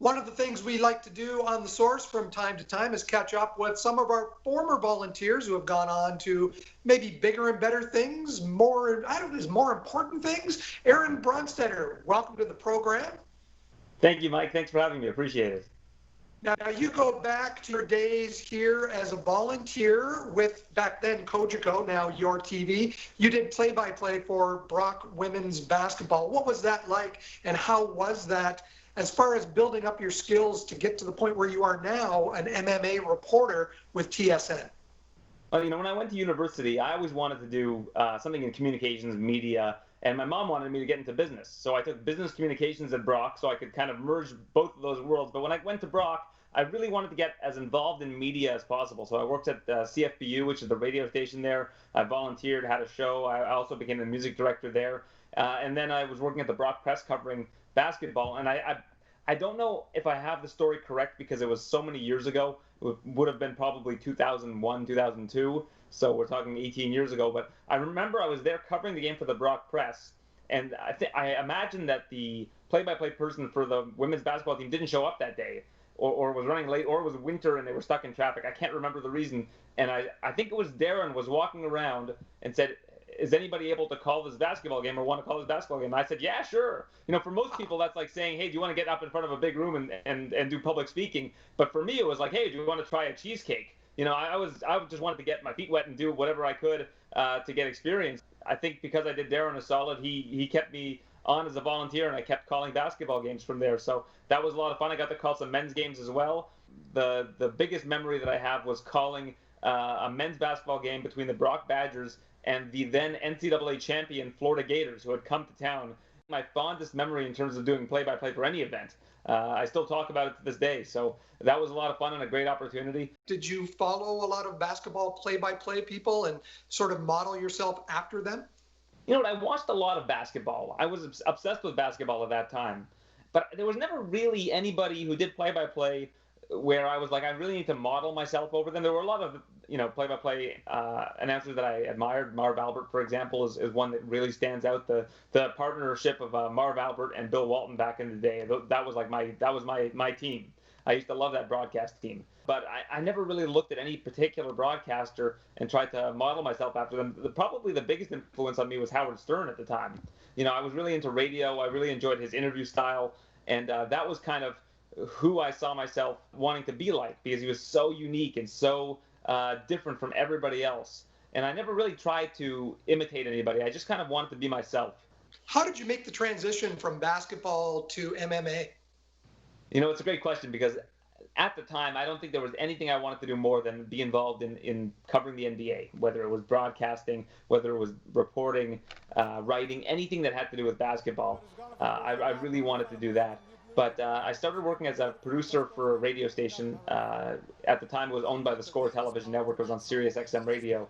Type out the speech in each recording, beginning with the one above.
One of the things we like to do on The Source from time to time is catch up with some of our former volunteers who have gone on to maybe bigger and better things, more important things. Aaron Bronsteter, welcome to the program. Thank you, Mike. Thanks for having me. Appreciate it. Now, you go back to your days here as a volunteer with, back then, Cogeco, now YourTV. You did play-by-play for Brock women's basketball. What was that like, and how was that as far as building up your skills to get to the point where you are now an MMA reporter with TSN? Well, when I went to university, I always wanted to do something in communications, media, and my mom wanted me to get into business. So I took business communications at Brock so I could kind of merge both of those worlds. But when I went to Brock, I really wanted to get as involved in media as possible. So I worked at CFBU, which is the radio station there. I volunteered, had a show. I also became the music director there. And then I was working at the Brock Press covering basketball. And I don't know if I have the story correct because it was so many years ago. It would have been probably 2001, 2002. So we're talking 18 years ago. But I remember I was there covering the game for the Brock Press. And I imagine that the play-by-play person for the women's basketball team didn't show up that day. Or was running late, or it was winter and they were stuck in traffic. I can't remember the reason. And I think it was Darren was walking around and said, is anybody able to call this basketball game or want to call this basketball game? And I said, yeah, sure. For most people, that's like saying, hey, do you want to get up in front of a big room and do public speaking? But for me, it was like, hey, do you want to try a cheesecake? I just wanted to get my feet wet and do whatever I could to get experience. I think because I did Darren a solid, he kept me on as a volunteer, and I kept calling basketball games from there. So that was a lot of fun. I got to call some men's games as well. The biggest memory that I have was calling a men's basketball game between the Brock Badgers and the then NCAA champion Florida Gators, who had come to town. My fondest memory in terms of doing play-by-play for any event. I still talk about it to this day. So that was a lot of fun and a great opportunity. Did you follow a lot of basketball play-by-play people and sort of model yourself after them? I watched a lot of basketball. I was obsessed with basketball at that time. But there was never really anybody who did play-by-play where I was like, I really need to model myself over them. There were a lot of, play-by-play announcers that I admired. Marv Albert, for example, is one that really stands out. The partnership of Marv Albert and Bill Walton back in the day, that was my team. I used to love that broadcast team. But I never really looked at any particular broadcaster and tried to model myself after them. Probably the biggest influence on me was Howard Stern at the time. I was really into radio. I really enjoyed his interview style. And that was kind of who I saw myself wanting to be like, because he was so unique and so different from everybody else. And I never really tried to imitate anybody. I just kind of wanted to be myself. How did you make the transition from basketball to MMA? It's a great question because at the time, I don't think there was anything I wanted to do more than be involved in covering the NBA, whether it was broadcasting, whether it was reporting, writing, anything that had to do with basketball. I really wanted to do that. But I started working as a producer for a radio station. At the time, it was owned by the Score Television Network. It was on Sirius XM Radio.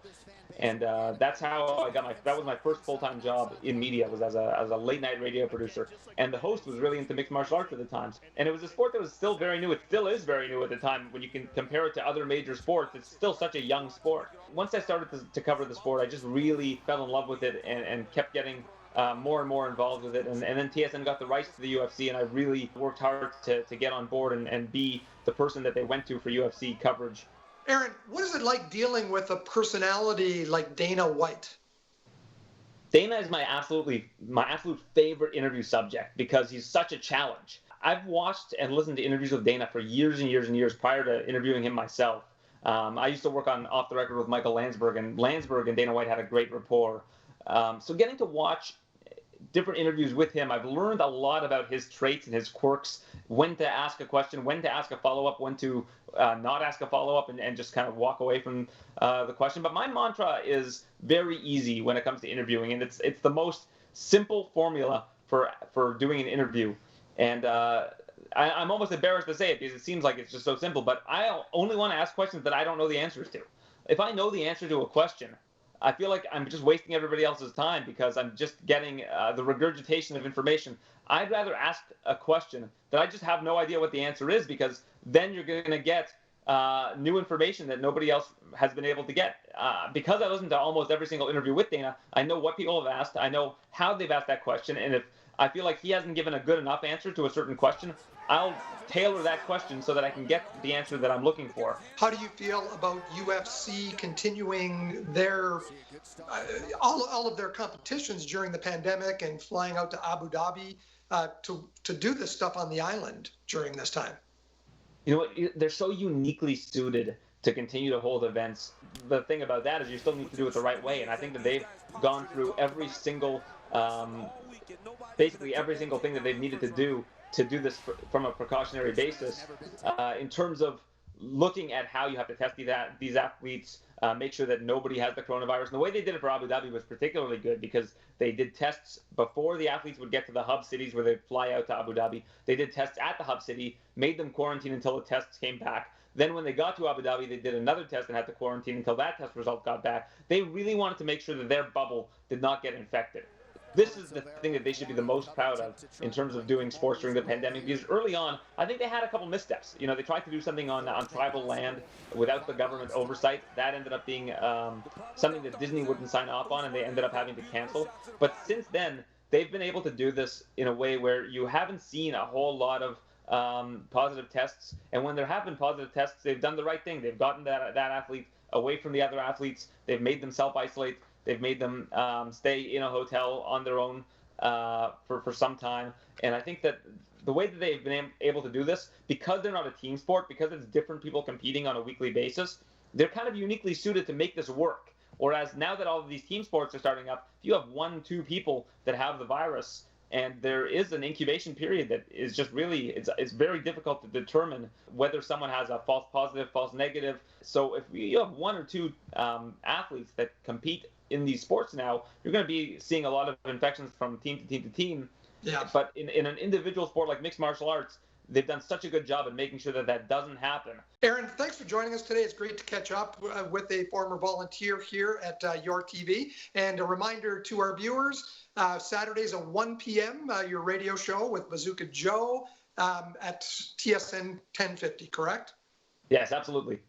And that's how that was my first full-time job in media, was as a late-night radio producer. And the host was really into mixed martial arts at the time. And it was a sport that was still very new. It still is very new at the time. When you can compare it to other major sports, it's still such a young sport. Once I started to cover the sport, I just really fell in love with it and kept getting more and more involved with it. And then TSN got the rights to the UFC, and I really worked hard to get on board and be the person that they went to for UFC coverage. Aaron, what is it like dealing with a personality like Dana White? Dana is my absolute favorite interview subject because he's such a challenge. I've watched and listened to interviews with Dana for years and years and years prior to interviewing him myself. I used to work on Off the Record with Michael Landsberg, and Landsberg and Dana White had a great rapport. So getting to watch different interviews with him, I've learned a lot about his traits and his quirks, when to ask a question, when to ask a follow-up, when to not ask a follow-up and just kind of walk away from the question. But my mantra is very easy when it comes to interviewing, and it's the most simple formula for doing an interview. And I'm almost embarrassed to say it because it seems like it's just so simple, but I only want to ask questions that I don't know the answers to. If I know the answer to a question, I feel like I'm just wasting everybody else's time because I'm just getting the regurgitation of information. I'd rather ask a question that I just have no idea what the answer is, because then you're going to get new information that nobody else has been able to get. Because I listened to almost every single interview with Dana, I know what people have asked. I know how they've asked that question. And if I feel like he hasn't given a good enough answer to a certain question. I'll tailor that question so that I can get the answer that I'm looking for. How do you feel about UFC continuing their all of their competitions during the pandemic and flying out to Abu Dhabi to do this stuff on the island during this time? You know what? They're so uniquely suited to continue to hold events. The thing about that is you still need to do it the right way, and I think that they've gone through every single, basically every single thing that they've needed to do this from a precautionary basis, in terms of looking at how you have to test these athletes, make sure that nobody has the coronavirus. And the way they did it for Abu Dhabi was particularly good because they did tests before the athletes would get to the hub cities where they fly out to Abu Dhabi. They did tests at the hub city, made them quarantine until the tests came back. Then when they got to Abu Dhabi, they did another test and had to quarantine until that test result got back. They really wanted to make sure that their bubble did not get infected. This is the thing that they should be the most proud of in terms of doing sports during the pandemic, because early on, I think they had a couple missteps. You know, they tried to do something on tribal land without the government oversight. That ended up being something that Disney wouldn't sign off on, and they ended up having to cancel. But since then, they've been able to do this in a way where you haven't seen a whole lot of positive tests. And when there have been positive tests, they've done the right thing. They've gotten that athlete away from the other athletes. They've made them self-isolate. They've made them stay in a hotel on their own for some time. And I think that the way that they've been able to do this, because they're not a team sport, because it's different people competing on a weekly basis, they're kind of uniquely suited to make this work. Whereas now that all of these team sports are starting up, if you have 1-2 people that have the virus, and there is an incubation period that is just really, it's very difficult to determine whether someone has a false positive, false negative. So if you have 1 or 2 athletes that compete in these sports now, you're going to be seeing a lot of infections from team to team to team. Yeah. But in an individual sport like mixed martial arts, they've done such a good job at making sure that that doesn't happen. Aaron, thanks for joining us today. It's great to catch up with a former volunteer here at YourTV. And a reminder to our viewers, Saturdays at 1 p.m., your radio show with Bazooka Joe at TSN 1050, correct? Yes, absolutely.